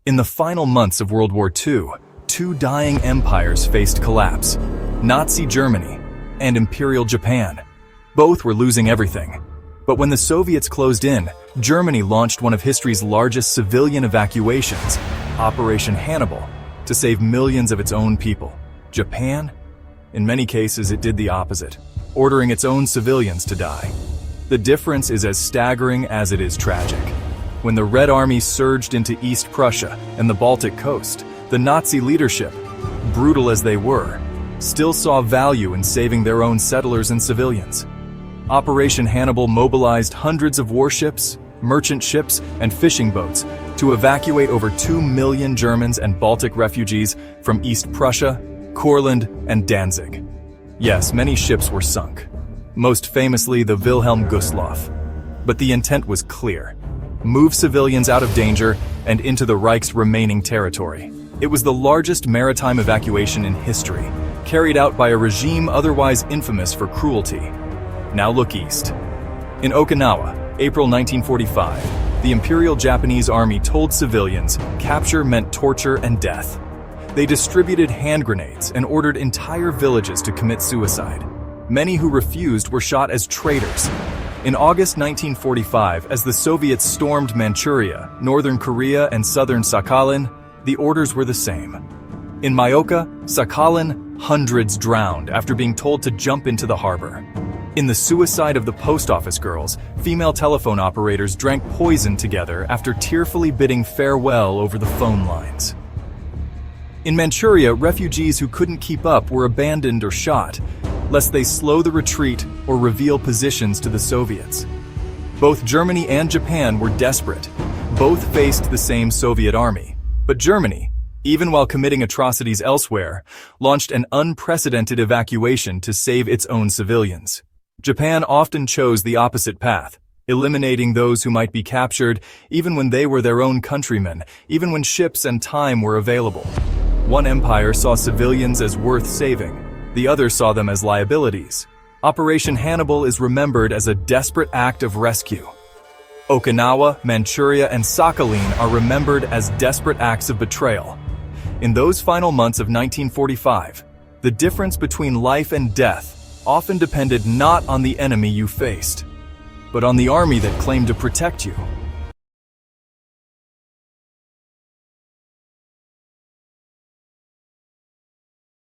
In the final months of World War II, two dying empires faced collapse: Nazi Germany and Imperial Japan. Both were losing everything. But when the Soviets closed in, Germany launched one of history's largest civilian evacuations, Operation Hannibal, to save millions of its own people. Japan? In many cases, it did the opposite, ordering its own civilians to die. The difference is as staggering as it is tragic. When the Red Army surged into East Prussia and the Baltic coast, the Nazi leadership, brutal as they were, still saw value in saving their own settlers and civilians. Operation Hannibal mobilized hundreds of warships, merchant ships, and fishing boats to evacuate over 2 million Germans and Baltic refugees from East Prussia, Courland, and Danzig. Yes, many ships were sunk, most famously the Wilhelm Gustloff. But the intent was clear: move civilians out of danger and into the Reich's remaining territory. It was the largest maritime evacuation in history, carried out by a regime otherwise infamous for cruelty. Now look east. In Okinawa, April 1945, the Imperial Japanese Army told civilians capture meant torture and death. They distributed hand grenades and ordered entire villages to commit suicide. Many who refused were shot as traitors. In August 1945, as the Soviets stormed Manchuria, northern Korea, and southern Sakhalin, the orders were the same. In Myoka, Sakhalin, hundreds drowned after being told to jump into the harbor. In the suicide of the post office girls, female telephone operators drank poison together after tearfully bidding farewell over the phone lines. In Manchuria, refugees who couldn't keep up were abandoned or shot, lest they slow the retreat or reveal positions to the Soviets. Both Germany and Japan were desperate. Both faced the same Soviet army. But Germany, even while committing atrocities elsewhere, launched an unprecedented evacuation to save its own civilians. Japan often chose the opposite path, eliminating those who might be captured even when they were their own countrymen, even when ships and time were available. One empire saw civilians as worth saving. The other saw them as liabilities. Operation Hannibal is remembered as a desperate act of rescue. Okinawa, Manchuria, and Sakhalin are remembered as desperate acts of betrayal. In those final months of 1945, the difference between life and death often depended not on the enemy you faced, but on the army that claimed to protect you.